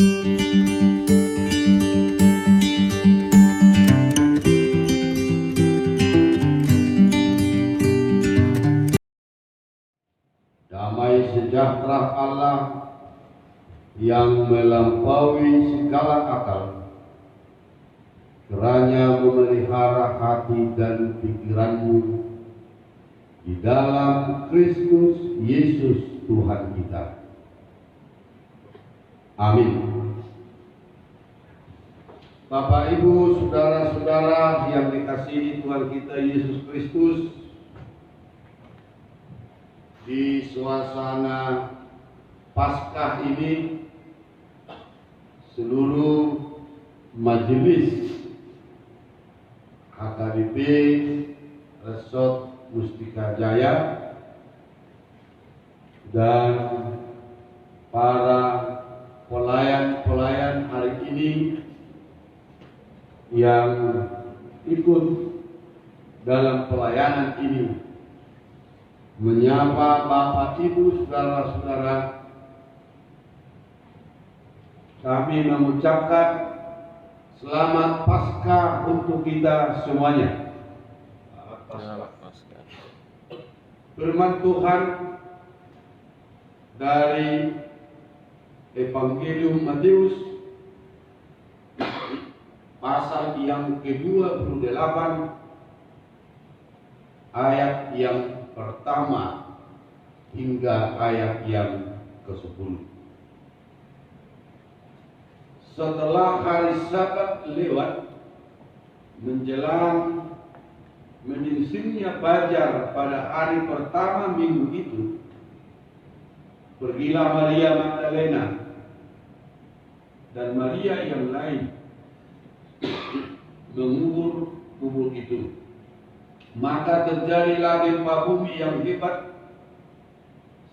Damai sejahtera Allah yang melampaui segala akal, kiranya memelihara hati dan pikiranmu di dalam Kristus Yesus Tuhan kita. Amin. Bapak, Ibu, saudara-saudara yang dikasihi Tuhan kita Yesus Kristus, di suasana Paskah ini seluruh majelis HKBP Resort Mustika Jaya dan para pelayan-pelayan hari ini yang ikut dalam pelayanan ini, menyapa Bapak, Ibu, saudara-saudara, kami mengucapkan selamat Paskah untuk kita semuanya. Selamat Paskah. Firman Tuhan dari Evangelium Matius pasal yang ke-28 ayat yang pertama hingga ayat yang ke-10. Setelah hari Sabat lewat, menjelang menyingsingnya fajar pada hari pertama minggu itu, pergilah Maria Magdalena dan Maria yang lain mengubur kubur itu. Maka terjadilah gempa bumi yang hebat,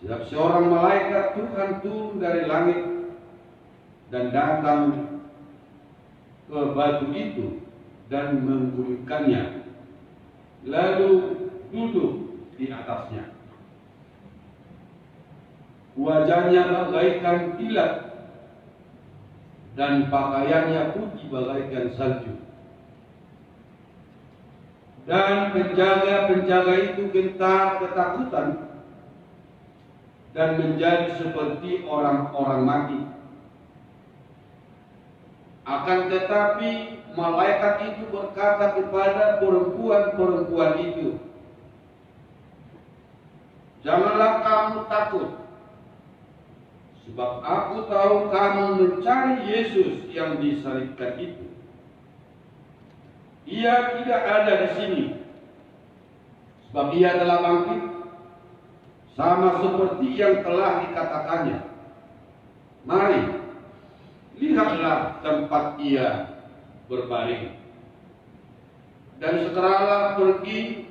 sebab seorang malaikat Tuhan turun dari langit dan datang ke batu itu dan menggulingkannya, lalu duduk di atasnya. Wajahnya bagaikan kilat dan pakaiannya putih bagaikan salju. Dan penjaga-penjaga itu gentar ketakutan dan menjadi seperti orang-orang mati. Akan tetapi malaikat itu berkata kepada perempuan-perempuan itu, "Janganlah kamu takut, sebab aku tahu kamu mencari Yesus yang disalibkan itu. Ia tidak ada di sini, sebab ia telah bangkit, sama seperti yang telah dikatakannya. Mari, lihatlah tempat ia berbaring. Dan segeralah pergi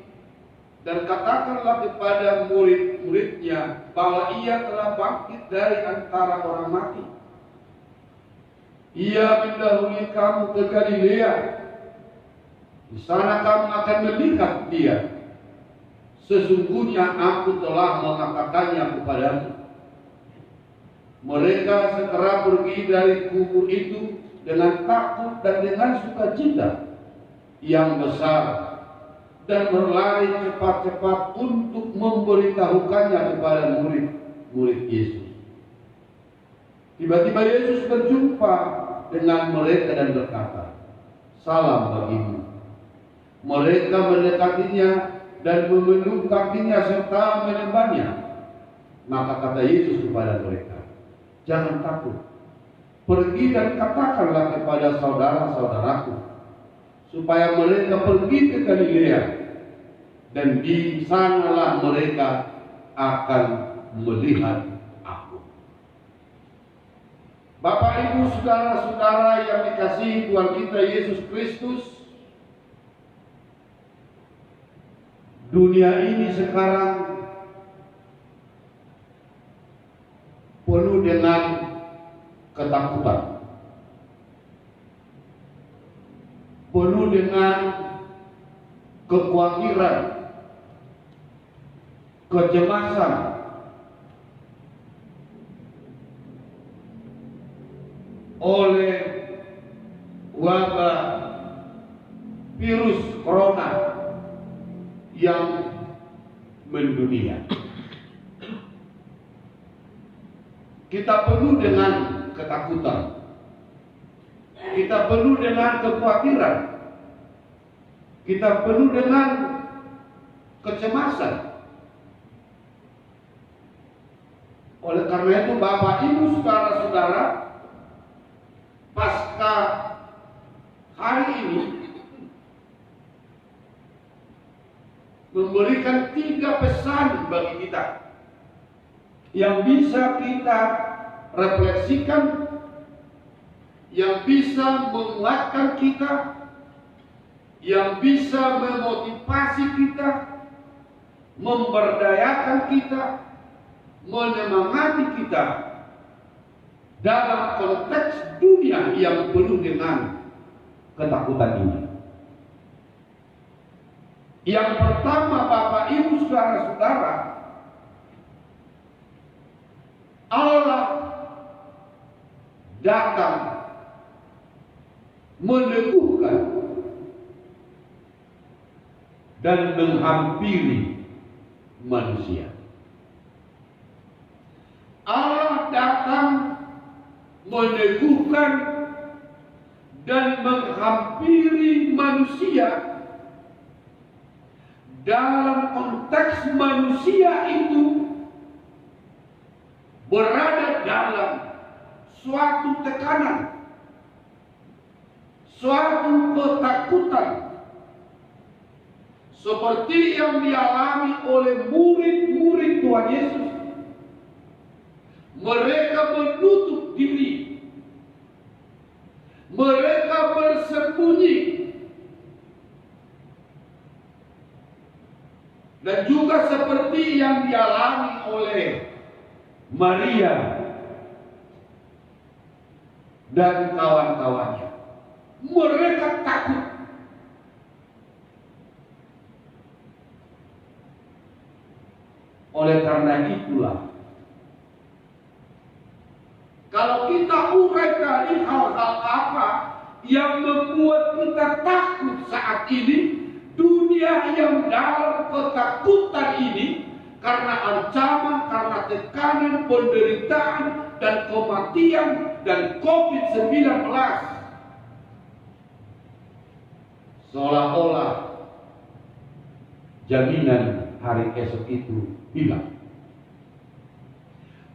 dan katakanlah kepada murid-muridnya bahwa ia telah bangkit dari antara orang mati. Ia mendahului kamu ke Galilea. Di sana kamu akan melihat dia. Sesungguhnya aku telah mengatakannya kepadamu." Mereka segera pergi dari kubur itu dengan takut dan dengan sukacita yang besar, dan berlari cepat-cepat untuk memberitahukannya kepada murid-murid Yesus. Tiba-tiba Yesus berjumpa dengan mereka dan berkata, "Salam bagimu." Mereka mendekatinya dan memeluk kakinya serta menyembahnya. Maka kata Yesus kepada mereka, "Jangan takut. Pergi dan katakanlah kepada saudara-saudaraku supaya mereka pergi ke Galilea, dan di sanalah mereka akan melihat aku." Bapak, Ibu, saudara-saudara yang dikasihi Tuhan kita Yesus Kristus, dunia ini sekarang penuh dengan ketakutan, penuh dengan kekhawatiran, kecemasan, oleh wabah virus corona yang mendunia. Kita penuh dengan ketakutan, kita penuh dengan kekhawatiran, kita penuh dengan kecemasan. Oleh karena itu Bapak Ibu saudara-saudara, pasca hari ini memberikan 3 pesan bagi kita yang bisa kita refleksikan, yang bisa menguatkan kita, yang bisa memotivasi kita, memberdayakan kita, menyemangati kita dalam konteks dunia yang penuh dengan ketakutan ini. Yang pertama, Bapak Ibu saudara-saudara, Allah datang meneguhkan dan menghampiri manusia. Allah datang meneguhkan dan menghampiri manusia dalam konteks manusia itu berada dalam suatu tekanan, suatu ketakutan, seperti yang dialami oleh murid-murid Tuhan Yesus. Mereka menutup diri, mereka bersembunyi, dan juga seperti yang dialami oleh Maria dan kawan-kawannya. Mereka takut. Oleh karena itulah, kalau kita uraikan hal-hal apa yang membuat kita takut saat ini, dunia yang dalam ketakutan ini, karena ancaman, karena tekanan, penderitaan, dan kematian, dan COVID-19, seolah-olah jaminan hari esok itu hilang.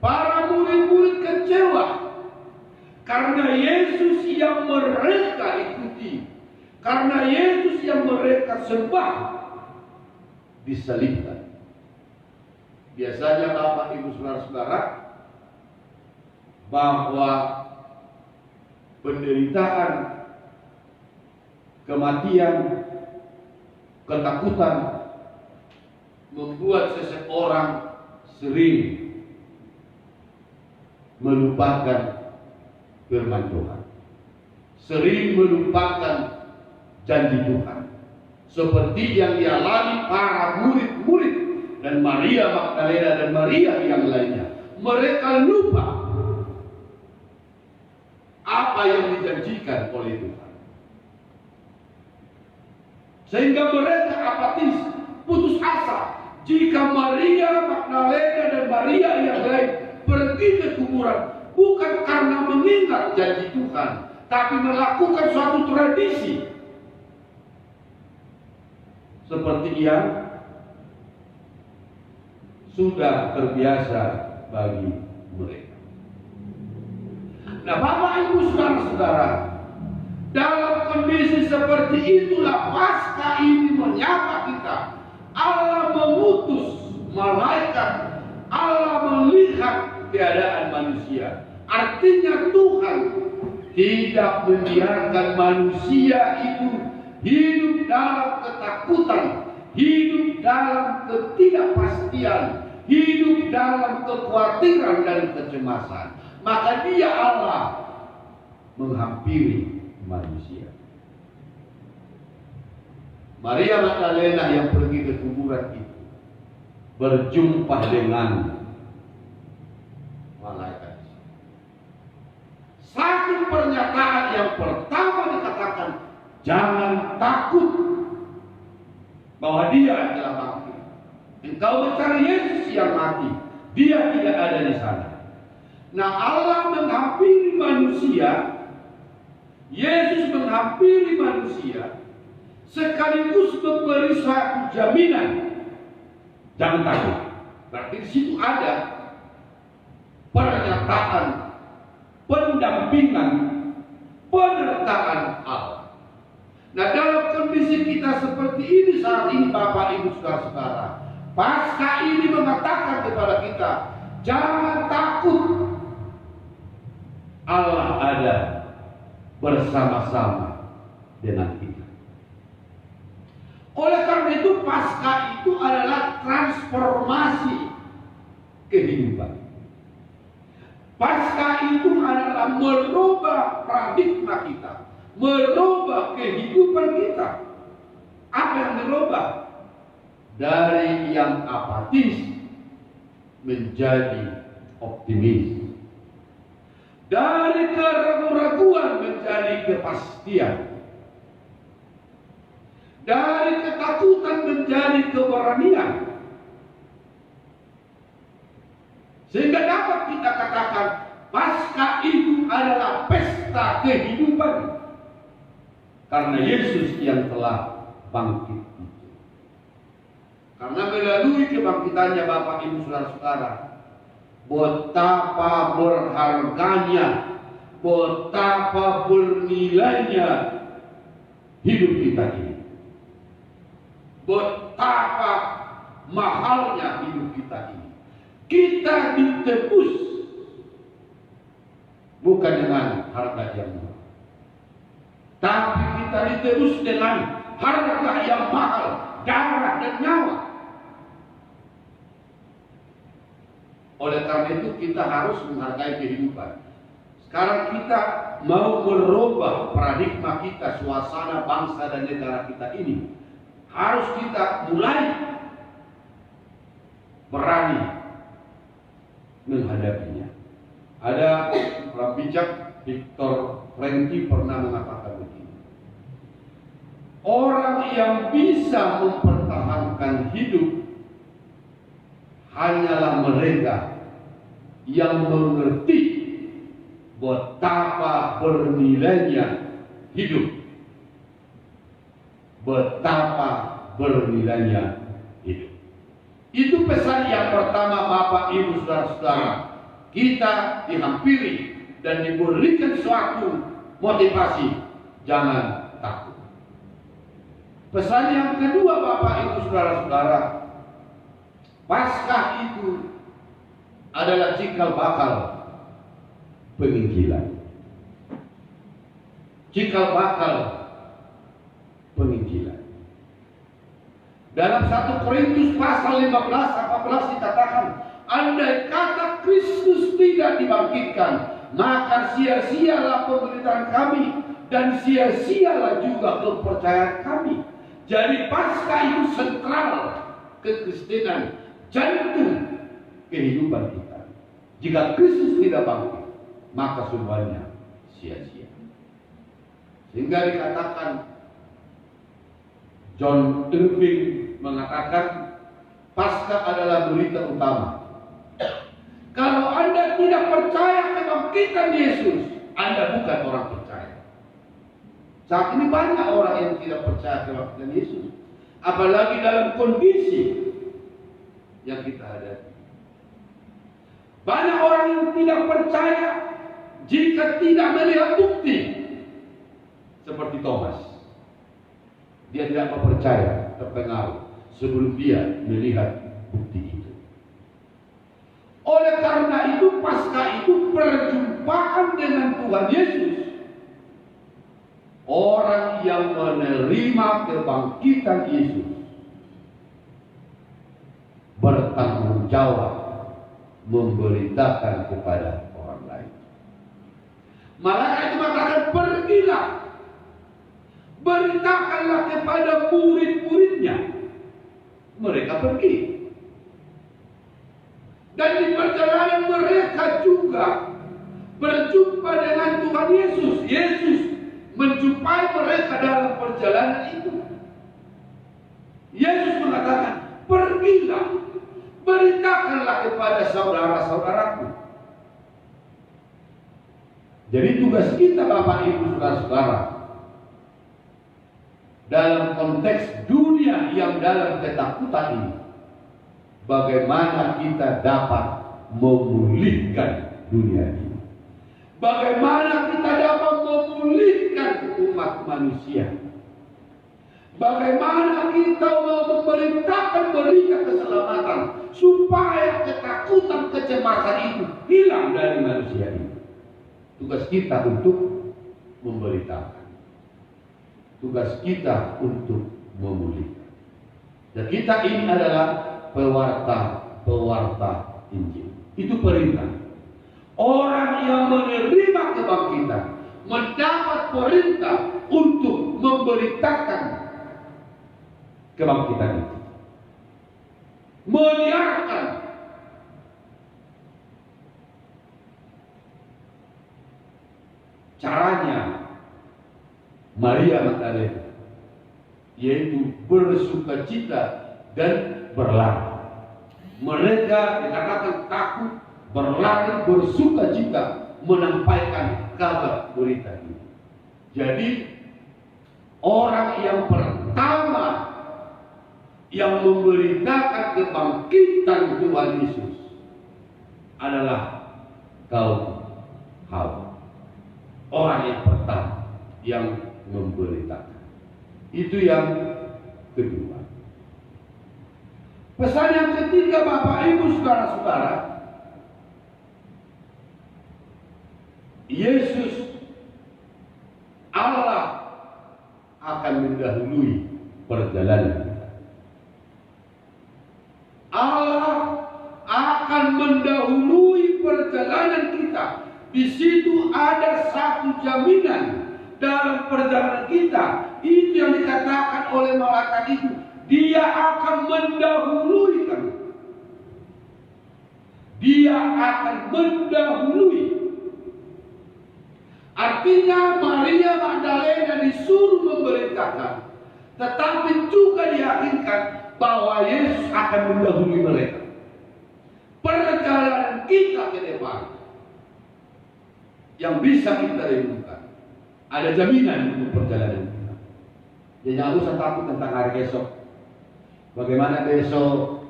Para murid-murid kecewa karena Yesus yang mereka ikuti, karena Yesus yang mereka sembah disalibkan. Biasanya Bapak Ibu saudara-saudara, bahwa penderitaan, kematian, ketakutan membuat seseorang sering melupakan firman Tuhan, sering melupakan janji Tuhan, seperti yang dialami para murid-murid dan Maria Magdalena dan Maria yang lainnya. Mereka lupa apa yang dijanjikan oleh Tuhan, sehingga mereka apatis, putus asa. Jika Maria Magdalena dan Maria yang lain pergi ke kuburan bukan karena mengingat janji Tuhan, tapi melakukan suatu tradisi seperti yang sudah terbiasa bagi mereka. Nah, Bapak Ibu saudara-saudara, dalam kondisi seperti itulah pasca ini menyapa kita. Allah mengutus malaikat, Allah melihat keadaan manusia. Artinya Tuhan tidak membiarkan manusia itu hidup dalam ketakutan, hidup dalam ketidakpastian, hidup dalam kekhawatiran dan kecemasan. Maka Dia Allah menghampiri manusia. Maria Magdalena yang pergi ke kuburan itu berjumpa dengan malaikat. Satu yang pertama dikatakan, jangan takut bahwa dia adalah bangkit. Engkau mencari Yesus yang mati, dia tidak ada di sana. Nah, Allah menghampiri manusia, Yesus menghampiri manusia, sekaligus memberi suatu jaminan, jangan takut. Berarti di situ ada pernyataan pendampingan, penyertaan Allah. Nah, dalam kondisi kita seperti ini saat ini, Bapak Ibu Saudara-saudara, Paskah ini mengatakan kepada kita, jangan takut. Allah ada bersama-sama dengan kita. Oleh karena itu, Paskah itu adalah transformasi kehidupan. Paskah itu adalah merubah paradigma kita, merubah kehidupan kita. Apa yang dirubah? Dari yang apatis menjadi optimis, dari keraguan menjadi kepastian, dari ketakutan menjadi keberanian, sehingga dapat kita katakan Paskah itu adalah pesta kehidupan karena Yesus yang telah bangkit. Karena melalui kebangkitannya, Bapak Ibu Saudara-saudara, betapa berharganya, betapa bernilainya hidup kita ini. Betapa mahalnya hidup kita ini. Kita ditebus bukan dengan harga yang murah, tapi kita ditebus dengan harga yang mahal, darah dan nyawa. Oleh karena itu kita harus menghargai kehidupan. Sekarang kita mau merubah paradigma kita, suasana bangsa dan negara kita ini. Harus kita mulai berani menghadapinya. Ada orang bijak, Viktor Frankl pernah mengatakan begini. Orang yang bisa mempertahankan hidup hanyalah mereka yang mengerti betapa bernilainya hidup, betapa bernilainya hidup. Itu pesan yang pertama, Bapak Ibu Saudara-saudara. Kita dihampiri dan diberikan suatu motivasi, jangan takut. Pesan yang kedua, Bapak Ibu Saudara-saudara, Paskah itu adalah cikal bakal penginjilan. Cikal bakal penginjilan. Dalam 1 Korintus pasal 15-14 dikatakan, andai kata Kristus tidak dibangkitkan, maka sia-sialah pemberitaan kami dan sia-sialah juga kepercayaan kami. Jadi Paskah itu sentral kekristenan, jantung kehidupan kita. Jika Kristus tidak bangkit, maka semuanya sia-sia. Sehingga dikatakan, John Irving mengatakan, Paskah adalah berita utama. Kalau Anda tidak percaya kebangkitan Yesus, Anda bukan orang percaya. Saat ini banyak orang yang tidak percaya kebangkitan Yesus, apalagi dalam kondisi yang kita hadapi. Banyak orang yang tidak percaya jika tidak melihat bukti. Seperti Thomas, dia tidak percaya, terpengaruh sebelum dia melihat bukti itu. Oleh karena itu, Paskah itu perjumpaan dengan Tuhan Yesus. Orang yang menerima kebangkitan Yesus bertanggung jawab memberitakan kepada orang lain. Malaikat itu mengatakan, pergilah, beritakanlah kepada murid-muridnya. Mereka pergi. Dan di perjalanan mereka juga berjumpa dengan Tuhan Yesus. Yesus perjalanan itu. Yesus mengatakan, pergilah, beritakanlah kepada saudara-saudaraku. Jadi tugas kita Bapak Ibu Saudara-saudara, dalam konteks dunia yang dalam ketakutan ini, bagaimana kita dapat memulihkan dunia ini. Bagaimana kita dapat memulihkan umat manusia. Bagaimana kita mau memerintahkan berita keselamatan supaya ketakutan, kecemasan itu hilang dari manusia ini. Tugas kita untuk memberitakan. Tugas kita untuk memulihkan. Dan kita ini adalah pewarta Injil. Itu perintah. Orang yang menerima kebangkitan mendapat perintah untuk memberitakan kebangkitan itu. Menyiarkan. Caranya Maria Magdalena, yaitu bersukacita dan berlari. Mereka dikatakan takut, berlari, bersukacita menyampaikan kabar berita ini. Jadi orang yang pertama yang memberitakan kebangkitan Tuhan Yesus adalah kaum Hawa. Orang yang pertama yang memberitakan. Itu yang kedua. Pesan yang ketiga Bapak Ibu Saudara-saudara, Yesus Allah akan mendahului perjalanan kita. Allah akan mendahului perjalanan kita. Di situ ada satu jaminan dalam perjalanan kita. Itu yang dikatakan oleh malaikat itu. Dia akan mendahului kami. Dia akan mendahului. Artinya Maria Magdalena disuruh memberitakan, tetapi juga diyakinkan bahwa Yesus akan mendahului mereka. Perjalanan kita ke depan yang bisa kita renungkan, ada jaminan untuk perjalanan kita. Jadi jangan usah takut tentang hari esok. Bagaimana besok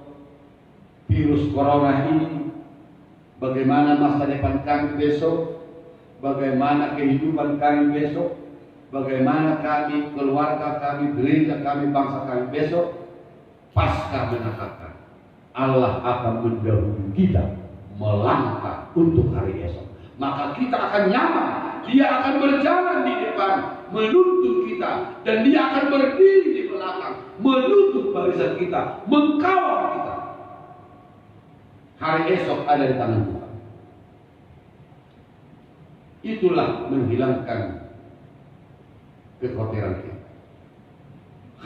virus corona ini, bagaimana masa depan kami besok, bagaimana kehidupan kami besok, bagaimana kami, keluarga kami, gereja kami, bangsa kami besok. Pasca menakutkan, Allah akan mendahului kita melangkah untuk hari esok. Maka kita akan nyaman. Dia akan berjalan di depan menuntun kita, dan dia akan berdiri di belakang menuntut barisan kita, mengkawal kita. Hari esok ada di tangan Tuhan. Itulah menghilangkan kekhawatiran kita.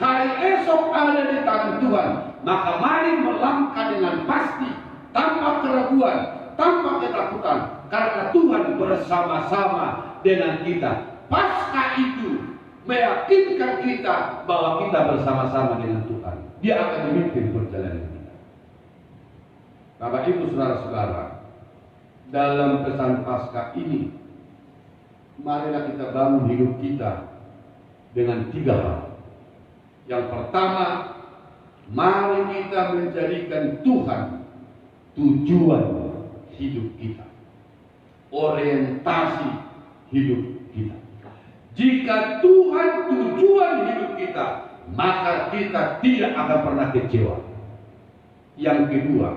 Hari esok ada di tangan Tuhan, maka mari melangkah dengan pasti, tanpa keraguan, tanpa ketakutan, karena Tuhan bersama-sama dengan kita. Pasca itu meyakinkan kita bahwa kita bersama-sama dengan Tuhan. Dia akan memimpin perjalanan kita. Bapak Ibu Saudara-saudara, dalam pesan Pasca ini, marilah kita bangun hidup kita dengan 3 hal. Yang pertama, mari kita menjadikan Tuhan tujuan hidup kita, orientasi hidup kita. Jika Tuhan tujuan hidup kita, maka kita tidak akan pernah kecewa. Yang kedua,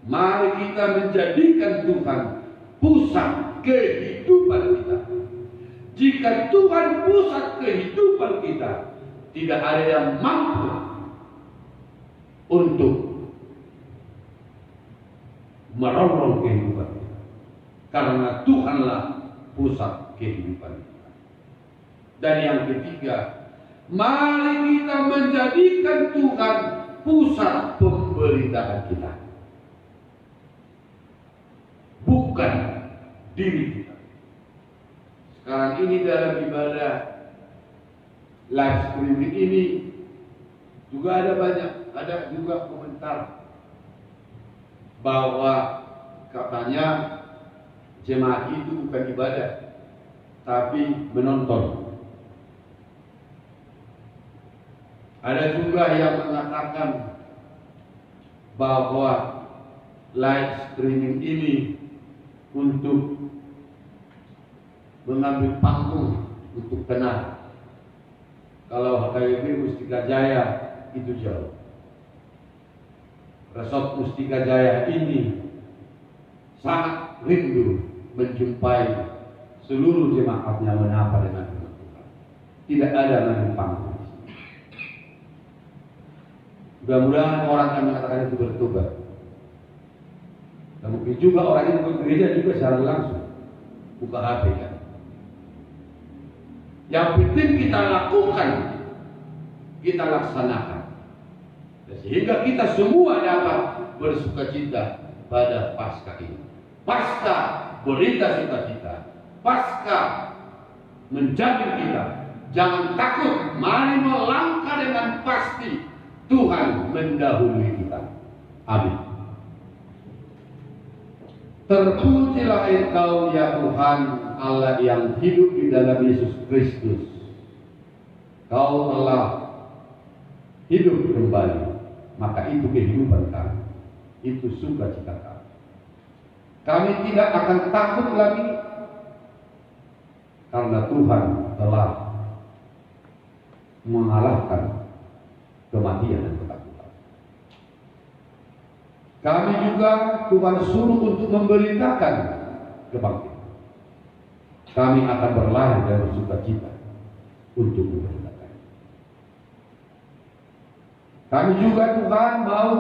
mari kita menjadikan Tuhan pusat kehidupan kita. Jika Tuhan pusat kehidupan kita, tidak ada yang mampu untuk merongrong kehidupan kita, karena Tuhanlah pusat kehidupan kita. Dan yang ketiga, mari kita menjadikan Tuhan pusat pemberitaan kita, bukan diri kita. Sekarang ini dalam ibadah live streaming ini juga ada juga komentar bahwa katanya jemaat itu bukan ibadah tapi menonton. Ada juga yang mengatakan bahwa live streaming ini untuk mengambil panggung untuk kenal. Kalau HKBP Mustika Jaya itu jauh. Resort Mustika Jaya ini sangat rindu menjumpai seluruh jemaatnya menyapa dengan Tuhan. Tidak ada mengambil panggung. Mudah-mudahan orang yang mengatakan itu bertobat. Dan mungkin juga orang yang ke gereja juga secara langsung buka HP kan. Yang penting kita lakukan, kita laksanakan, sehingga kita semua dapat bersukacita pada Paskah ini. Paskah berita sukacita, Paskah menjamin kita jangan takut, mari melangkah dengan pasti. Tuhan mendahului kita. Amin. Terpujilah Engkau ya Tuhan Allah yang hidup di dalam Yesus Kristus. Kau telah hidup kembali, maka itu kehidupan kami. Itu sukacita kami. Kami tidak akan takut lagi karena Tuhan telah mengalahkan kematian dan ketakutan. Kami juga Tuhan suruh untuk memberitakan kebangkitan. Kami akan berlari dan bersukacita untuk memberitakan. Kami juga Tuhan mau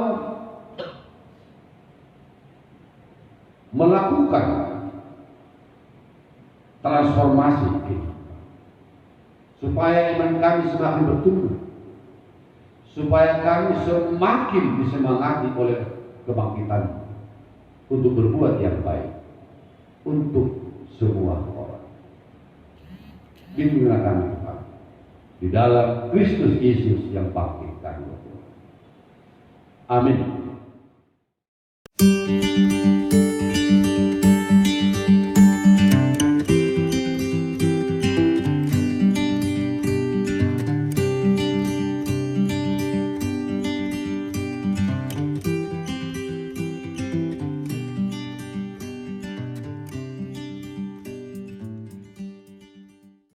melakukan transformasi supaya iman kami semakin bertumbuh, supaya kami semakin disemangati oleh kebangkitan untuk berbuat yang baik untuk semua orang. Bimbinglah kami Tuhan di dalam Kristus Yesus yang bangkit dari Tuhan. Amin.